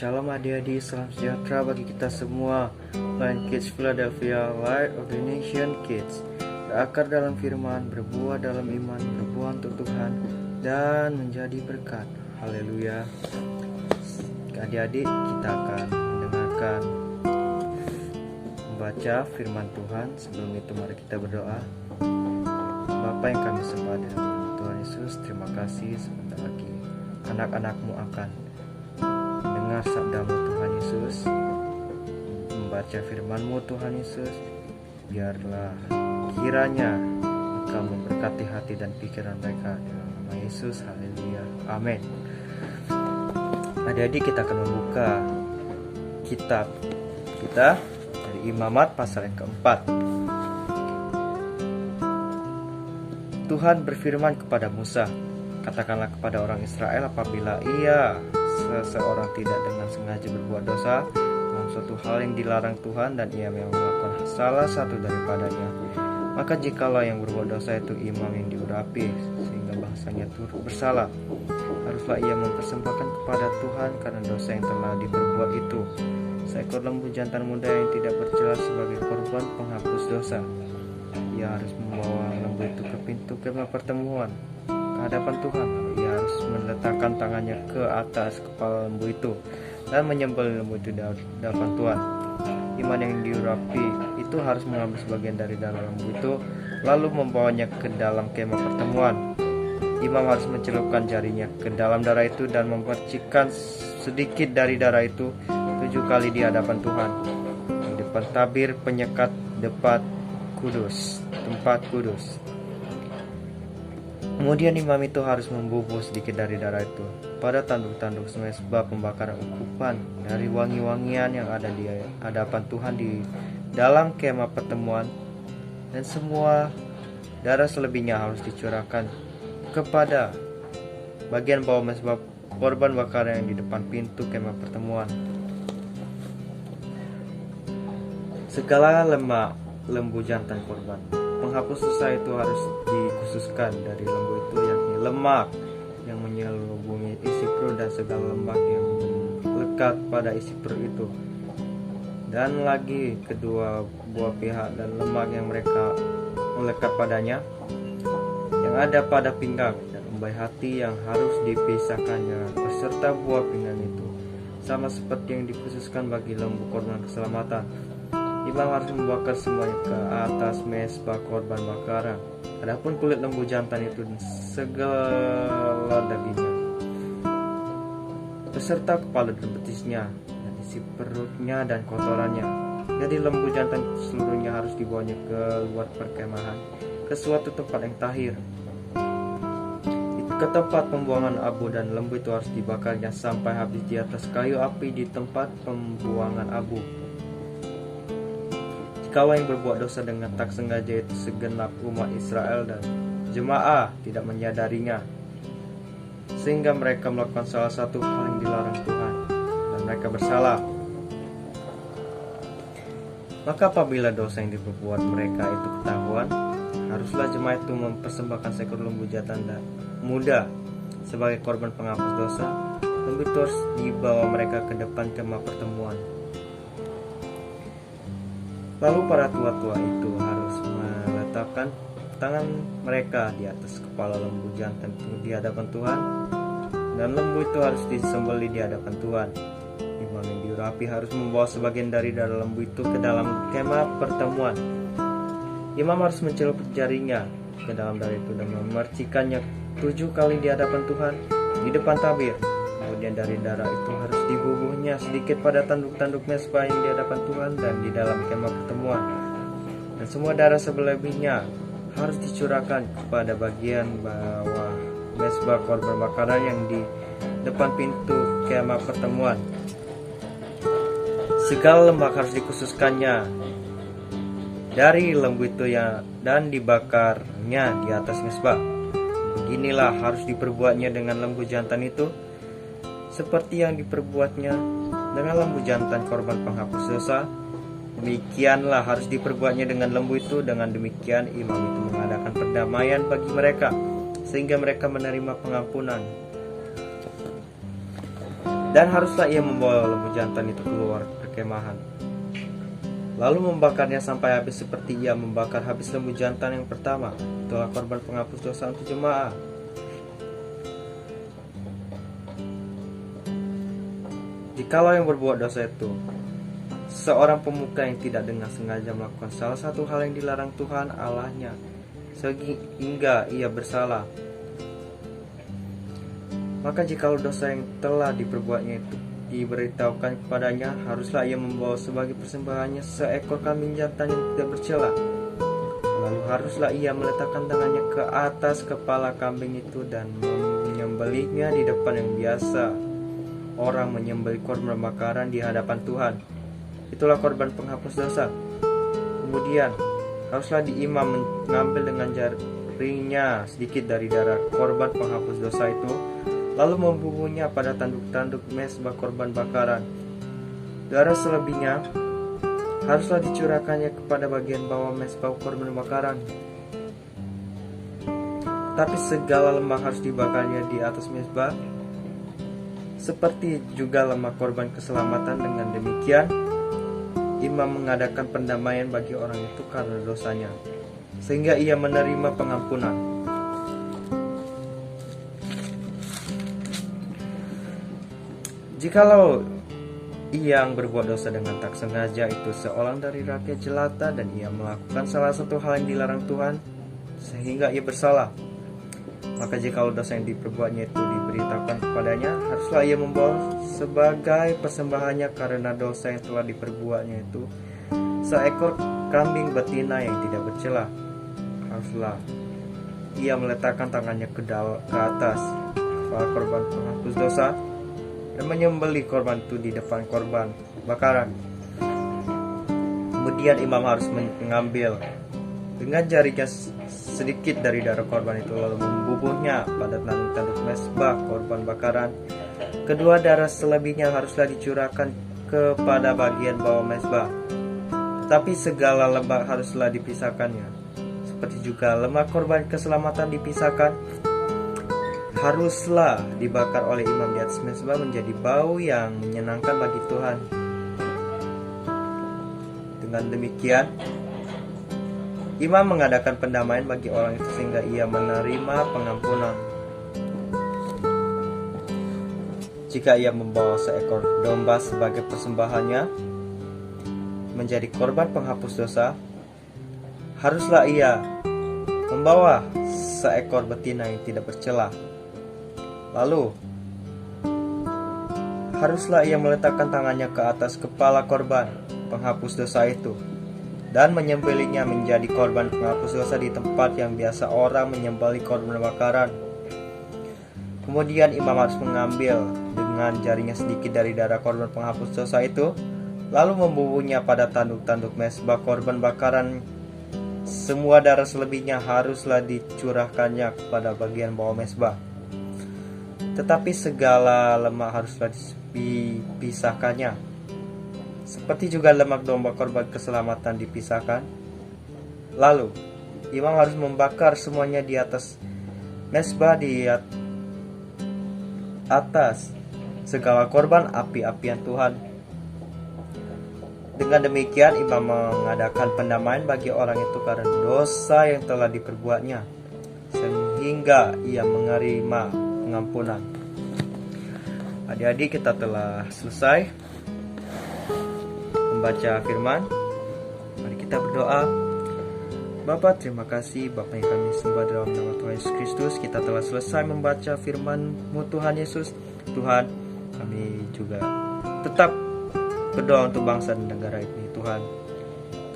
Shalom adik-adik, salam sejahtera bagi kita semua. Line Kids Philadelphia, Light of the Nation Kids. Berakar dalam firman, berbuah dalam iman, berbuah untuk Tuhan, dan menjadi berkat. Haleluya. Adik-adik, kita akan mendengarkan membaca firman Tuhan. Sebelum itu mari kita berdoa. Bapa yang kami sembah dalam nama Tuhan Yesus, terima kasih sebentar lagi anak-anakmu akan dengar sabdamu Tuhan Yesus, membaca firman-Mu Tuhan Yesus. Biarlah kiranya Engkau memberkati hati dan pikiran mereka dalam nama Yesus. Haleluya, amin. Adik-adik, kita akan membuka kitab kita dari Imamat pasal yang keempat. Tuhan berfirman kepada Musa, katakanlah kepada orang Israel apabila seseorang tidak dengan sengaja berbuat dosa dalam suatu hal yang dilarang Tuhan dan ia memang melakukan salah satu daripadanya, maka jikalau yang berbuat dosa itu imam yang diurapi sehingga bangsanya turut bersalah, haruslah ia mempersembahkan kepada Tuhan karena dosa yang telah diperbuat itu seekor lembu jantan muda yang tidak bercela sebagai korban penghapus dosa. Ia harus membawa lembu itu ke pintu kemah pertemuan ke hadapan Tuhan. Ia harus meletakkan tangannya ke atas kepala lembu itu dan menyembelih lembu itu di hadapan Tuhan. Imam yang diurapi itu harus mengambil sebagian dari darah lembu itu lalu membawanya ke dalam kemah pertemuan. Imam harus mencelupkan jarinya ke dalam darah itu dan memercikkan sedikit dari darah itu 7 kali di hadapan Tuhan di depan tabir penyekat tempat kudus. Kemudian imam itu harus membubuh sedikit dari darah itu pada tanduk-tanduk mezbah pembakaran ukupan dari wangi-wangian yang ada di hadapan Tuhan di dalam kemah pertemuan, dan semua darah selebihnya harus dicurahkan kepada bagian bawah mezbah korban bakaran yang di depan pintu kemah pertemuan. Segala lemak lembu jantan korban penghapus dosa itu harus dikhususkan dari lembu itu, yakni lemak yang menyelubungi isi perut dan segala lemak yang lekat pada isi perut itu, dan lagi kedua buah pihak dan lemak yang mereka melekat padanya yang ada pada pinggang, dan umbai hati yang harus dipisahkannya beserta buah pinggang itu, sama seperti yang dikhususkan bagi lembu korban keselamatan. Imam harus membakar semuanya ke atas mezbah korban bakaran. Adapun kulit lembu jantan itu dan segala dagingnya, beserta kepala dan betisnya, dan isi perutnya dan kotorannya. Jadi lembu jantan seluruhnya harus dibawanya keluar perkemahan ke suatu tempat yang tahir, ke tempat pembuangan abu, dan lembu itu harus dibakarnya sampai habis di atas kayu api di tempat pembuangan abu. Jikalau yang berbuat dosa dengan tak sengaja itu segenap umat Israel dan jemaah tidak menyadarinya, sehingga mereka melakukan salah satu hal yang dilarang Tuhan dan mereka bersalah, maka apabila dosa yang diperbuat mereka itu ketahuan, haruslah jemaah itu mempersembahkan seekor lembu jantan muda sebagai korban penghapus dosa. Lembu itu harus dibawa mereka ke depan kemah pertemuan. Lalu para tua-tua itu harus meletakkan tangan mereka di atas kepala lembu jantan itu di hadapan Tuhan, dan lembu itu harus disembelih di hadapan Tuhan. Imam yang diurapi harus membawa sebagian dari darah lembu itu ke dalam kemah pertemuan. Imam harus mencelup jarinya ke dalam darah itu dan memercikannya 7 kali di hadapan Tuhan di depan tabir. Kemudian dari darah itu harus dibubuhnya sedikit pada tanduk-tanduk mezbah yang di hadapan Tuhan dan di dalam kemah pertemuan, dan semua darah selebihnya harus dicurahkan kepada bagian bawah mezbah korban bakaran yang di depan pintu kemah pertemuan. Segala lemak harus dikhususkannya dari lembu itu dan dibakarnya di atas mezbah. Beginilah harus diperbuatnya dengan lembu jantan itu, seperti yang diperbuatnya dengan lembu jantan korban penghapus dosa. Demikianlah harus diperbuatnya dengan lembu itu. Dengan demikian imam itu mengadakan perdamaian bagi mereka, sehingga mereka menerima pengampunan. Dan haruslah ia membawa lembu jantan itu keluar perkemahan, lalu membakarnya sampai habis seperti ia membakar habis lembu jantan yang pertama. Itulah korban penghapus dosa untuk jemaah. Jikalau yang berbuat dosa itu seorang pemuka yang tidak dengan sengaja melakukan salah satu hal yang dilarang Tuhan Allahnya, sehingga ia bersalah, maka jikalau dosa yang telah diperbuatnya itu diberitahukan kepadanya, haruslah ia membawa sebagai persembahannya seekor kambing jantan yang tidak bercela. Lalu haruslah ia meletakkan tangannya ke atas kepala kambing itu dan menyembelihnya di depan yang biasa orang menyembelih korban bakaran di hadapan Tuhan. Itulah korban penghapus dosa. Kemudian haruslah imam mengambil dengan jaringnya sedikit dari darah korban penghapus dosa itu, lalu membubuhnya pada tanduk-tanduk mezbah korban bakaran. Darah selebihnya haruslah dicurahkannya kepada bagian bawah mezbah korban bakaran. Tapi segala lemak harus dibakarnya di atas mezbah, seperti juga lemak korban keselamatan. Dengan demikian imam mengadakan pendamaian bagi orang itu karena dosanya, sehingga ia menerima pengampunan. Jikalau yang berbuat dosa dengan tak sengaja itu seorang dari rakyat jelata, dan ia melakukan salah satu hal yang dilarang Tuhan sehingga ia bersalah, maka jikalau dosa yang diperbuatnya itu diberitahukan kepadanya, haruslah ia membawa sebagai persembahannya karena dosa yang telah diperbuatnya itu seekor kambing betina yang tidak bercela. Haruslah ia meletakkan tangannya ke atas kepala korban penghapus dosa dan menyembelih korban itu di depan korban bakaran. Kemudian imam harus mengambil dengan jarinya sedikit dari darah korban itu, lalu membubuhnya pada tanduk-tanduk mezbah korban bakaran. Kedua darah selebihnya haruslah dicurahkan kepada bagian bawah mezbah, tetapi segala lemak haruslah dipisahkannya, seperti juga lemak korban keselamatan dipisahkan. Haruslah dibakar oleh imam di atas mezbah menjadi bau yang menyenangkan bagi Tuhan. Dengan demikian imam mengadakan pendamaian bagi orang itu sehingga ia menerima pengampunan. Jika ia membawa seekor domba sebagai persembahannya menjadi korban penghapus dosa, haruslah ia membawa seekor betina yang tidak bercela. Lalu haruslah ia meletakkan tangannya ke atas kepala korban penghapus dosa itu dan menyembelihnya menjadi korban penghapus dosa di tempat yang biasa orang menyembelih korban bakaran. Kemudian imam harus mengambil dengan jarinya sedikit dari darah korban penghapus dosa itu, lalu membubuhnya pada tanduk-tanduk mezbah korban bakaran. Semua darah selebihnya haruslah dicurahkannya kepada bagian bawah mezbah, tetapi segala lemak haruslah dipisahkannya, seperti juga lemak domba korban keselamatan dipisahkan. Lalu imam harus membakar semuanya di atas mezbah, di atas segala korban api-apian Tuhan. Dengan demikian imam mengadakan pendamaian bagi orang itu karena dosa yang telah diperbuatnya, sehingga ia menerima pengampunan. Adik-adik, kita telah selesai membaca firman. Mari kita berdoa. Bapa, terima kasih Bapa yang kami sembah dalam nama Tuhan Yesus Kristus. Kita telah selesai membaca firman-Mu Tuhan Yesus. Tuhan, kami juga tetap berdoa untuk bangsa dan negara ini Tuhan.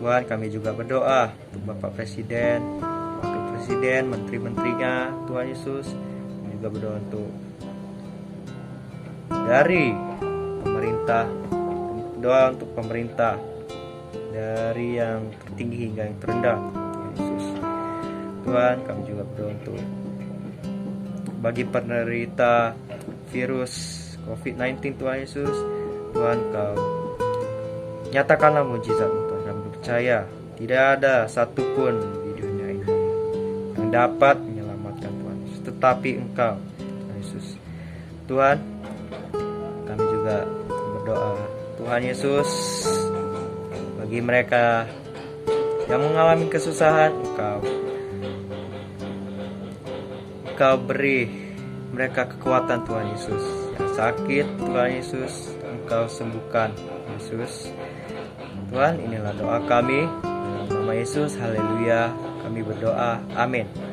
Tuhan, kami juga berdoa untuk Bapak Presiden, Wakil Presiden, Menteri-menterinya Tuhan Yesus. Kami juga berdoa untuk dari pemerintah, doa untuk pemerintah dari yang tertinggi hingga yang terendah Tuhan Yesus. Tuhan, kami juga berdoa untuk bagi penderita virus COVID-19 Tuhan Yesus. Tuhan, Kau nyatakanlah mujizat Tuhan. Kami percaya tidak ada satupun di dunia ini yang dapat menyelamatkan Tuhan Yesus, tetapi Engkau Tuhan Yesus. Tuhan, kami juga berdoa. Tuhan Yesus, bagi mereka yang mengalami kesusahan, Engkau beri mereka kekuatan Tuhan Yesus. Yang sakit Tuhan Yesus, Engkau sembuhkan Yesus. Tuhan, inilah doa kami. Dalam nama Yesus, haleluya, kami berdoa, amin.